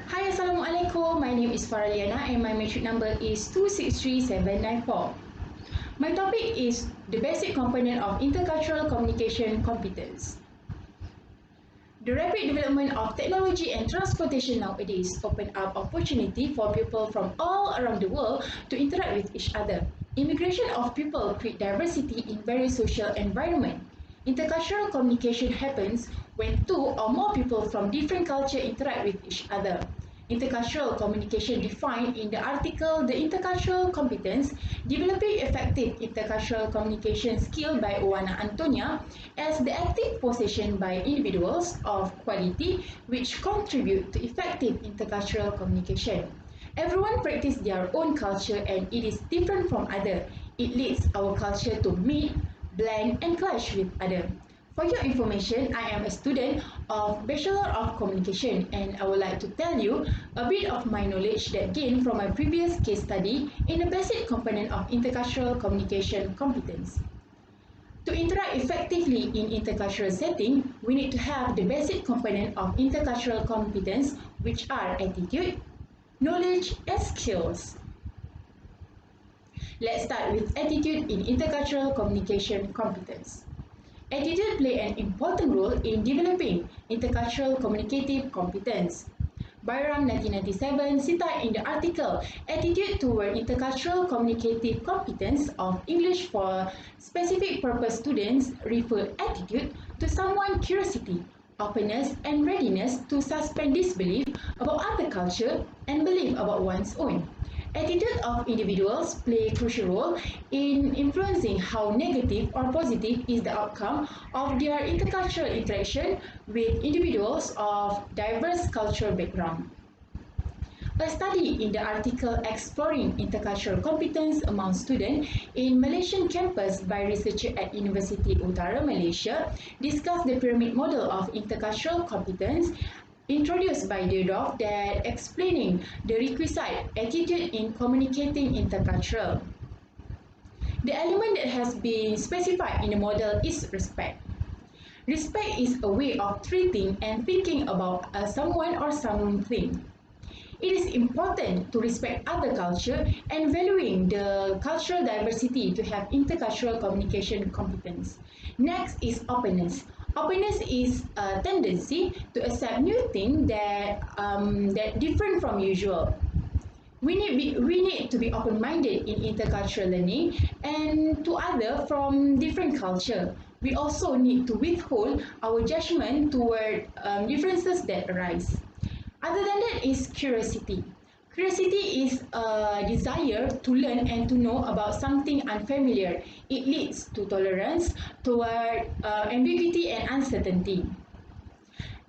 Hi, Assalamualaikum. My name is Faraliana and my metric number is 263794. My topic is the basic component of intercultural communication competence. The rapid development of technology and transportation nowadays open up opportunity for people from all around the world to interact with each other. Immigration of people create diversity in various social environment. Intercultural communication happens when two or more people from different cultures interact with each other. Intercultural communication defined in the article The Intercultural Competence, Developing Effective Intercultural Communication Skill by A192 as the active possession by individuals of quality which contribute to effective intercultural communication. Everyone practices their own culture and it is different from other. It leads our culture to meet, blend and clash with other. For your information, I am a student of Bachelor of Communication and I would like to tell you a bit of my knowledge that gained from my previous case study in the basic component of intercultural communication competence. To interact effectively in intercultural setting, we need to have the basic component of intercultural competence, which are attitude, knowledge and skills. Let's start with attitude in intercultural communication competence. Attitude play an important role in developing intercultural communicative competence. Byram 1997 cited in the article Attitude toward Intercultural Communicative Competence of English for Specific Purpose Students refer attitude to someone's curiosity, openness and readiness to suspend disbelief about other culture and belief about one's own. Attitude of individuals play a crucial role in influencing how negative or positive is the outcome of their intercultural interaction with individuals of diverse cultural background. A study in the article Exploring Intercultural Competence Among Students in Malaysian Campus by researchers at University Utara Malaysia discussed the pyramid model of intercultural competence introduced by Dedov that explaining the requisite attitude in communicating intercultural. The element that has been specified in the model is respect. Respect is a way of treating and thinking about someone or something. It is important to respect other culture and valuing the cultural diversity to have intercultural communication competence. Next is openness. Openness is a tendency to accept new things that different from usual. We need to be open-minded in intercultural learning and to other from different culture. We also need to withhold our judgment toward differences that arise. Other than that is curiosity. Curiosity is a desire to learn and to know about something unfamiliar. It leads to tolerance toward ambiguity and uncertainty.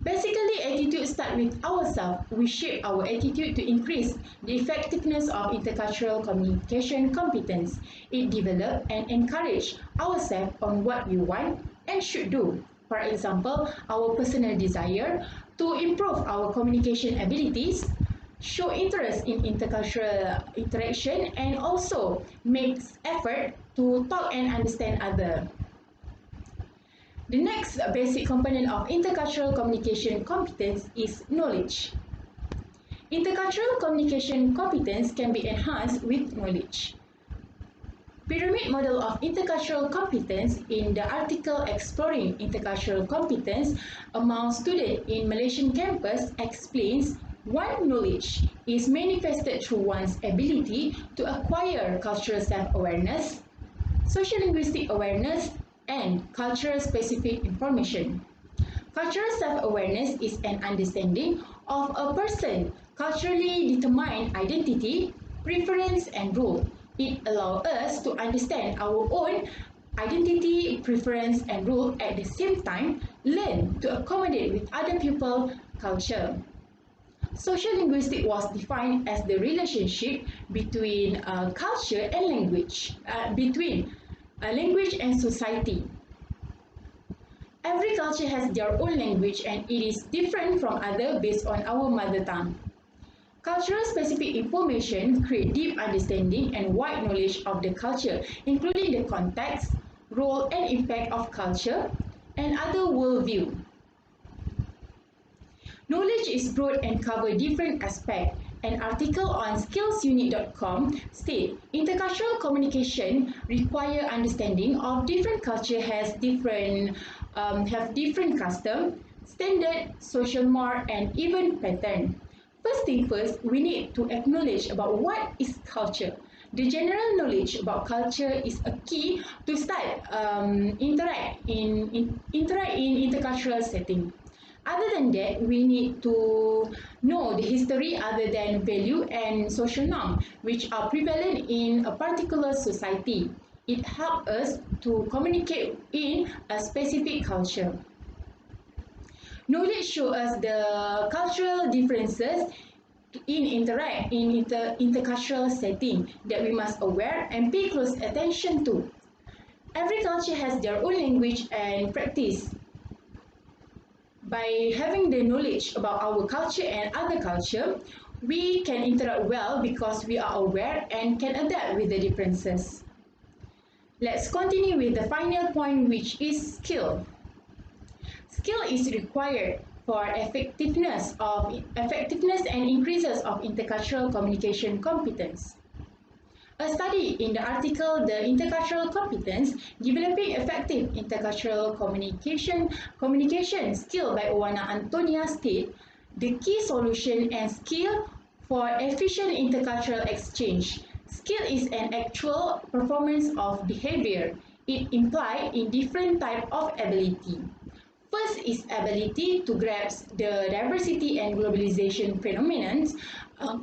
Basically, attitude starts with ourselves. We shape our attitude to increase the effectiveness of intercultural communication competence. It develops and encourages ourselves on what we want and should do. For example, our personal desire to improve our communication abilities, show interest in intercultural interaction, and also makes effort to talk and understand others. The next basic component of intercultural communication competence is knowledge. Intercultural communication competence can be enhanced with knowledge. Pyramid model of intercultural competence in the article Exploring Intercultural Competence among students in Malaysian campus explains one knowledge is manifested through one's ability to acquire cultural self-awareness, social-linguistic awareness, and cultural-specific information. Cultural self-awareness is an understanding of a person's culturally determined identity, preference, and role. It allows us to understand our own identity, preference, and role at the same time, learn to accommodate with other people's culture. Social linguistics was defined as the relationship between culture and language, between language and society. Every culture has their own language and it is different from others based on our mother tongue. Cultural specific information create deep understanding and wide knowledge of the culture, including the context, role and impact of culture and other worldview. Knowledge Knowledge is broad and covers different aspects. An article on skillsunit.com states intercultural communication requires understanding of different culture have different custom, standard, social norm, and even pattern. First thing first, we need to acknowledge about what is culture. The general knowledge about culture is a key to start interact in intercultural setting. Other than that, we need to know the history other than value and social norm, which are prevalent in a particular society. It helps us to communicate in a specific culture. Knowledge shows us the cultural differences in intercultural setting that we must aware and pay close attention to. Every culture has their own language and practice. By having the knowledge about our culture and other culture, we can interact well because we are aware and can adapt with the differences. Let's continue with the final point, which is skill. Skill is required for effectiveness and increases of intercultural communication competence. A study in the article The Intercultural Competence Developing Effective Intercultural Communication Skill by A192 states the key solution and skill for efficient intercultural exchange. Skill is an actual performance of behavior. It implies in different types of ability. First is ability to grasp the diversity and globalization phenomena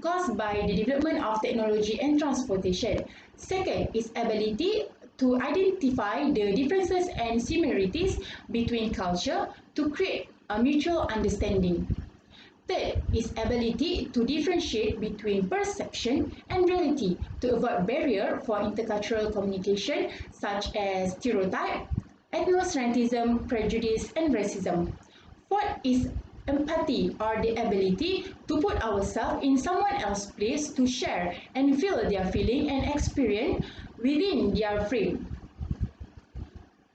caused by the development of technology and transportation. Second is ability to identify the differences and similarities between culture to create a mutual understanding. Third is ability to differentiate between perception and reality to avoid barrier for intercultural communication such as stereotype, ethnocentrism, prejudice, and racism. Fourth is empathy or the ability to put ourselves in someone else's place to share and feel their feeling and experience within their frame.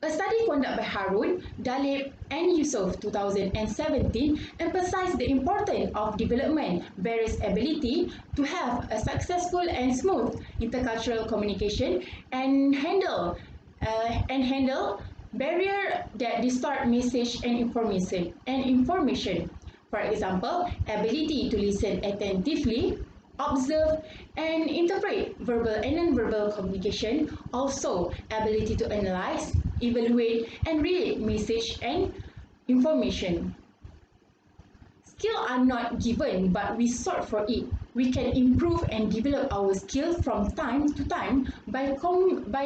A study conducted by Harun, Dalib, and Yusuf 2017 emphasized the importance of development various ability to have a successful and smooth intercultural communication and handle barrier that distort message and information. For example, ability to listen attentively, observe, and interpret verbal and non-verbal communication. Also, ability to analyze, evaluate, and relate message and information. Skills are not given, but we sought for it. We can improve and develop our skills from time to time by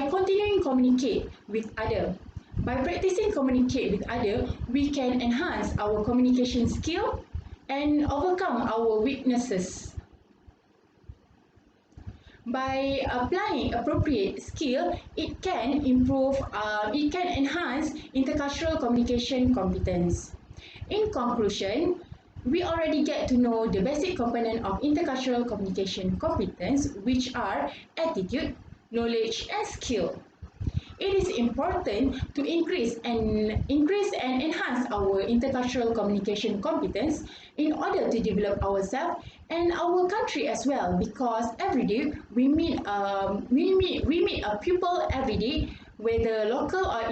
continuing communicate with others. By practicing communicate with others, we can enhance our communication skill and overcome our weaknesses. By applying appropriate skill, it can enhance intercultural communication competence. In conclusion, we already get to know the basic component of intercultural communication competence, which are attitude, knowledge, and skill. It is important to increase and enhance our intercultural communication competence in order to develop ourselves and our country as well, because every day we meet a people every day, whether local or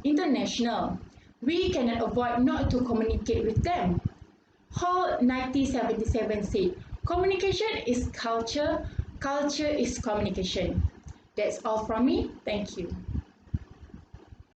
international. We cannot avoid not to communicate with them. Hall 1977 said, "Communication is culture, culture is communication." That's all from me. Thank you.